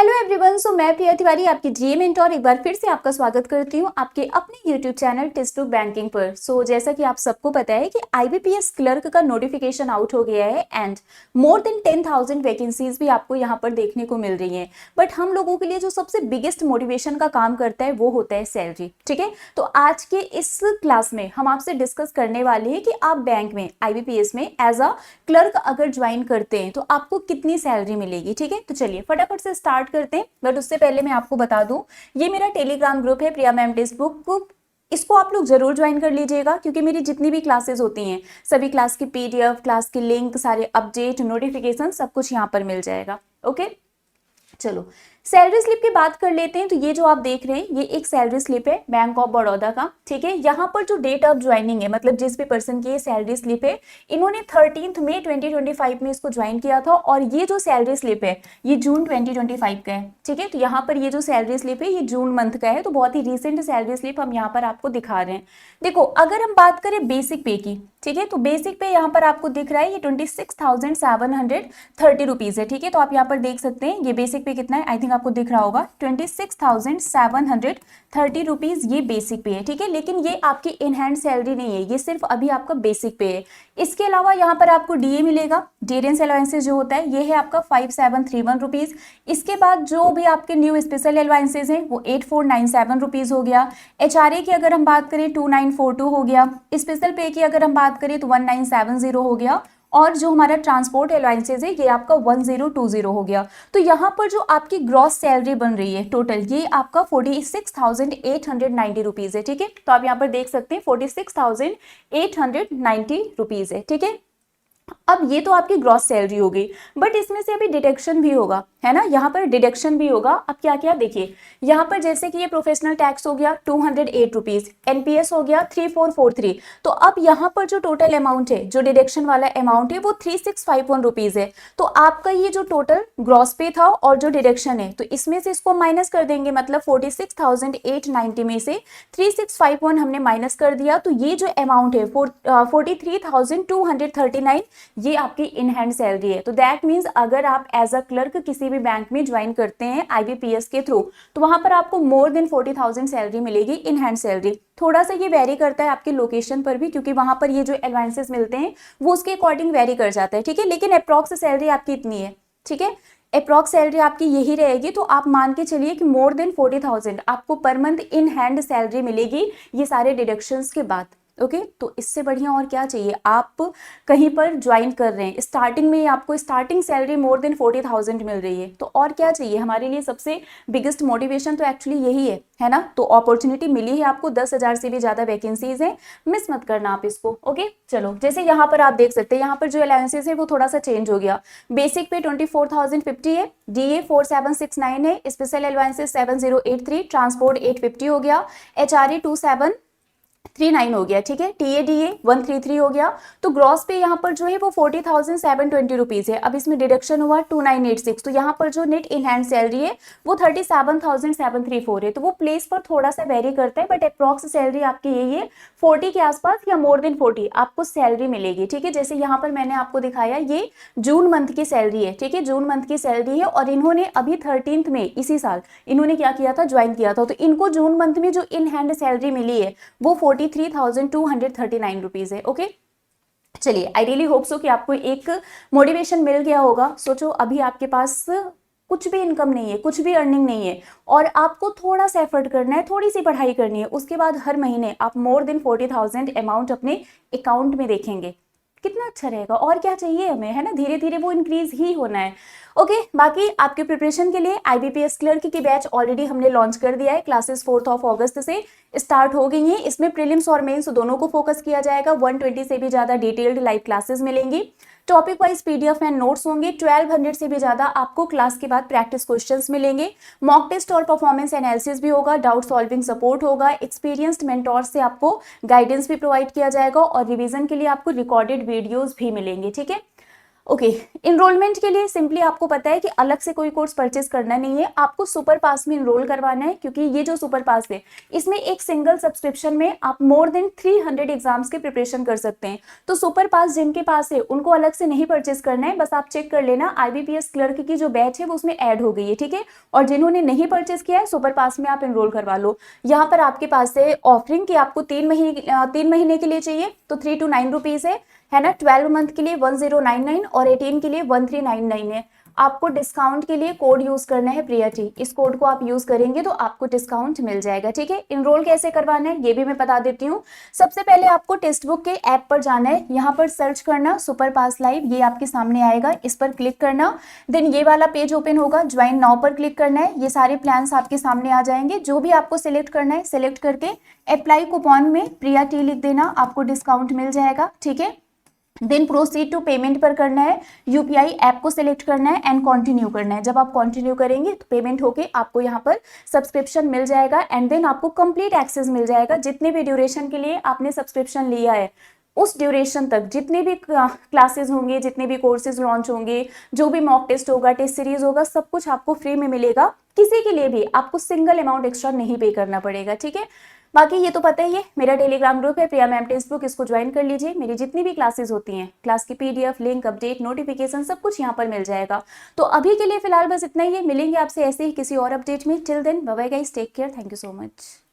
Hello everyone, सो मैं प्रिया तिवारी आपकी जीए mentor एक बार फिर से आपका स्वागत करती हूँ आपके अपने YouTube channel Testbook banking पर। सो जैसा कि आप सबको पता है कि आईबीपीएस क्लर्क का नोटिफिकेशन आउट हो गया है एंड मोर देन 10,000 वैकेंसीज भी आपको यहाँ पर देखने को मिल रही हैं। बट हम लोगों के लिए जो सबसे बिगेस्ट मोटिवेशन का काम करता है वो होता है सैलरी। ठीक है, तो आज के इस क्लास में हम आपसे डिस्कस करने वाले हैं कि आप बैंक में आईबीपीएस में एज अ क्लर्क अगर ज्वाइन करते हैं तो आपको कितनी सैलरी मिलेगी। ठीक है, तो चलिए फटाफट से स्टार्ट करते हैं। बट उससे पहले मैं आपको बता दूं, ये मेरा टेलीग्राम ग्रुप है प्रिया मैम टेक्स्ट बुक। इसको आप लोग जरूर ज्वाइन कर लीजिएगा क्योंकि मेरी जितनी भी क्लासेस होती हैं सभी क्लास की पीडीएफ, क्लास की लिंक, सारे अपडेट, नोटिफिकेशन सब कुछ यहाँ पर मिल जाएगा। ओके, चलो सैलरी स्लिप की बात कर लेते हैं। तो ये जो आप देख रहे हैं ये एक सैलरी स्लिप है बैंक ऑफ बड़ौदा का। ठीक है, यहाँ पर जो डेट ऑफ ज्वाइनिंग है, मतलब जिस भी पर्सन की ये सैलरी स्लिप है, इन्होंने 13 मई 2025 में इसको ज्वाइन किया था और ये जो सैलरी स्लिप है ये जून 2025 का है। ठीक है, तो यहाँ पर ये जो सैलरी स्लिप है ये जून मंथ का है, तो बहुत ही रिसेंट सैलरी स्लिप हम यहाँ पर आपको दिखा रहे हैं। देखो अगर हम बात करें बेसिक पे की, ठीक है, तो बेसिक पे यहाँ पर आपको दिख रहा है ये 26,730 रुपीज है। ठीक है, तो आप यहाँ पर देख सकते हैं ये बेसिक पे कितना है, आई थिंक आपको दिख रहा होगा 26,730 रुपीज ये बेसिक पे है। ठीक है, लेकिन ये आपकी इन हैंड सैलरी नहीं है, ये सिर्फ अभी आपका बेसिक पे है। इसके अलावा यहाँ पर आपको डीए मिलेगा, डियरेंस अलाउंसेस जो होता है ये है आपका 5731 रुपीज। इसके बाद जो भी आपके न्यू स्पेशल अलाउंसेस हैं वो 8497 रुपीज हो गया। एचआरए की अगर हम बात करें 2942 हो गया। स्पेशल पे की अगर हम बात करें तो 1970 हो गया। और जो हमारा ट्रांसपोर्ट अलाउंसेस है ये आपका 1020 हो गया। तो यहाँ पर जो आपकी ग्रॉस सैलरी बन रही है टोटल, ये आपका 46,890 रुपीज है। ठीक है, तो आप यहाँ पर देख सकते हैं 46,890 रुपीज है। ठीक है, अब ये तो आपकी ग्रॉस सैलरी हो गई, बट इसमें से अभी डिडक्शन भी होगा, है ना, यहाँ पर डिडक्शन भी होगा। अब क्या क्या देखिए, यहाँ पर जैसे कि ये प्रोफेशनल टैक्स हो गया 208 रुपीज, एनपीएस हो गया 3443। तो अब यहाँ पर जो टोटल अमाउंट है, जो डिडक्शन वाला अमाउंट है वो 3651 रुपीज है। तो आपका ये जो टोटल ग्रॉस पे था और जो डिडक्शन है, तो इसमें से इसको माइनस कर देंगे, मतलब 46,890 में से 3651 हमने माइनस कर दिया, तो ये जो अमाउंट है 43,239 ये आपकी इन हैंड सैलरी है। तो दैट मींस अगर आप एज अ क्लर्क किसी भी बैंक में ज्वाइन करते हैं आईबीपीएस के थ्रू, तो वहां पर आपको मोर देन 40,000 सैलरी मिलेगी, इन हैंड सैलरी। थोड़ा सा ये वेरी करता है आपकी लोकेशन पर भी, क्योंकि वहां पर ये जो एडवांसेस मिलते हैं वो उसके अकॉर्डिंग वेरी कर जाता है। ठीक है, लेकिन अप्रॉक्स सैलरी आपकी इतनी है। ठीक है, अप्रॉक्स सैलरी आपकी यही रहेगी। तो आप मान के चलिए कि मोर देन 40,000 आपको per month in hand salary मिलेगी, ये सारे डिडक्शंस के बाद। ओके, तो इससे बढ़िया और क्या चाहिए। आप कहीं पर ज्वाइन कर रहे हैं, स्टार्टिंग में आपको स्टार्टिंग सैलरी मोर देन 40,000 मिल रही है, तो और क्या चाहिए। हमारे लिए सबसे बिगेस्ट मोटिवेशन तो एक्चुअली यही है ना। तो अपॉर्चुनिटी मिली है आपको, 10,000 से भी ज्यादा वैकेंसीज है, मिस मत करना आप इसको। ओके, चलो जैसे यहाँ पर आप देख सकते हैं, यहाँ पर जो अलाउंसेस है वो थोड़ा सा चेंज हो गया। बेसिक पे 24,050 है, डीए 4769 है, स्पेशल अलाउंसेस 7083, ट्रांसपोर्ट 850 हो गया, एचआरए 2739 हो गया। ठीक है, टीएडीए 133 हो गया। तो ग्रॉस पे यहाँ पर जो है वो 40,720 रुपीज है। अब इसमें डिडक्शन हुआ 2986, तो यहाँ पर जो नेट इन हैंड सैलरी है वो 37,734 है। तो वो प्लेस पर थोड़ा सा वेरी करता है, बट अप्रॉक्स सैलरी आपकी यही है, 40 के आसपास या मोर देन 40 आपको सैलरी मिलेगी। ठीक है, जैसे यहाँ पर मैंने आपको दिखाया ये जून मंथ की सैलरी है। ठीक है, जून मंथ की सैलरी है और इन्होंने अभी 13 में इसी साल इन्होंने क्या किया था, ज्वाइन किया था। तो इनको जून मंथ में जो इन हैंड सैलरी मिली है वो 43,239 रुपीज है। ओके, चलिए आई रियली होप सो कि आपको एक मोटिवेशन मिल गया होगा। सोचो अभी आपके पास कुछ भी इनकम नहीं है, कुछ भी अर्निंग नहीं है, और आपको थोड़ा सा एफर्ट करना है, थोड़ी सी पढ़ाई करनी है, उसके बाद हर महीने आप मोर देन 40,000 अमाउंट अपने अकाउंट में देखेंगे, कितना अच्छा रहेगा। और क्या चाहिए हमें, है ना, धीरे धीरे वो इंक्रीज ही होना है। ओके, बाकी आपके प्रिपरेशन के लिए आईबीपीएस क्लर्क की बैच ऑलरेडी हमने लॉन्च कर दिया है। क्लासेस 4 अगस्त से स्टार्ट हो गई हैं। इसमें प्रीलिम्स और मेंस दोनों को फोकस किया जाएगा। 120 से भी ज्यादा डिटेल्ड लाइव क्लासेस मिलेंगी, topic wise PDF and notes होंगे, 1200 से भी ज्यादा आपको क्लास के बाद प्रैक्टिस क्वेश्चंस मिलेंगे, मॉक टेस्ट और परफॉर्मेंस एनालिसिस भी होगा, डाउट सॉल्विंग सपोर्ट होगा, एक्सपीरियंस्ड मेंटोर से आपको गाइडेंस भी प्रोवाइड किया जाएगा और रिवीजन के लिए आपको रिकॉर्डेड वीडियोस भी मिलेंगे। ठीक है, ओके, इनरोलमेंट के लिए सिंपली आपको पता है कि अलग से कोई कोर्स परचेज करना नहीं है, आपको सुपर पास में इनरोल करवाना है, क्योंकि ये जो सुपर पास है इसमें एक सिंगल सब्सक्रिप्शन में आप मोर देन 300 एग्जाम्स की प्रिपरेशन कर सकते हैं। तो सुपर पास जिनके पास है उनको अलग से नहीं परचेज करना है, बस आप चेक कर लेना IBPS क्लर्क की जो बैच है वो उसमें ऐड हो गई है, ठीक है। और जिन्होंने नहीं परचेज किया है सुपर पास में आप इनरोल करवा लो। यहाँ पर आपके पास है ऑफरिंग कि आपको 3 महीने के लिए चाहिए तो 3 to 9 रुपीज है ना। 12 मंथ के लिए 1099 और 18 के लिए 1399 है। आपको डिस्काउंट के लिए कोड यूज करना है प्रियाटी, इस कोड को आप यूज करेंगे तो आपको डिस्काउंट मिल जाएगा, ठीक है। इनरोल कैसे करवाना है ये भी मैं बता देती हूँ। सबसे पहले आपको टेक्स्ट बुक के ऐप पर जाना है, यहाँ पर सर्च करना सुपर पास लाइव, ये आपके सामने आएगा, इस पर क्लिक करना। देन ये वाला पेज ओपन होगा, ज्वाइन नाउ पर क्लिक करना है, ये सारे प्लान्स आपके सामने आ जाएंगे। जो भी आपको सिलेक्ट करना है सिलेक्ट करके अप्लाई कूपन में प्रियाटी लिख देना, आपको डिस्काउंट मिल जाएगा, ठीक है। देन प्रोसीड टू पेमेंट पर करना है, यूपीआई ऐप को सिलेक्ट करना है एंड कंटिन्यू करना है। जब आप कंटिन्यू करेंगे तो पेमेंट होके आपको यहाँ पर सब्सक्रिप्शन मिल जाएगा एंड देन आपको कंप्लीट एक्सेस मिल जाएगा। जितने भी ड्यूरेशन के लिए आपने सब्सक्रिप्शन लिया है उस ड्यूरेशन तक जितने भी क्लासेस होंगे, जितने भी कोर्सेज लॉन्च होंगे, जो भी मॉक टेस्ट होगा, टेस्ट सीरीज होगा, सब कुछ आपको फ्री में मिलेगा। किसी के लिए भी आपको सिंगल अमाउंट एक्स्ट्रा नहीं पे करना पड़ेगा, ठीक है। बाकी ये तो पता ही है, मेरा टेलीग्राम ग्रुप है प्रिया मैम टेक्स्ट बुक, इसको ज्वाइन कर लीजिए। मेरी जितनी भी क्लासेस होती हैं, क्लास की PDF लिंक, अपडेट, नोटिफिकेशन सब कुछ यहाँ पर मिल जाएगा। तो अभी के लिए फिलहाल बस इतना ही है, मिलेंगे आपसे ऐसे ही किसी और अपडेट में। Till then bye bye guys, take care, thank you so much.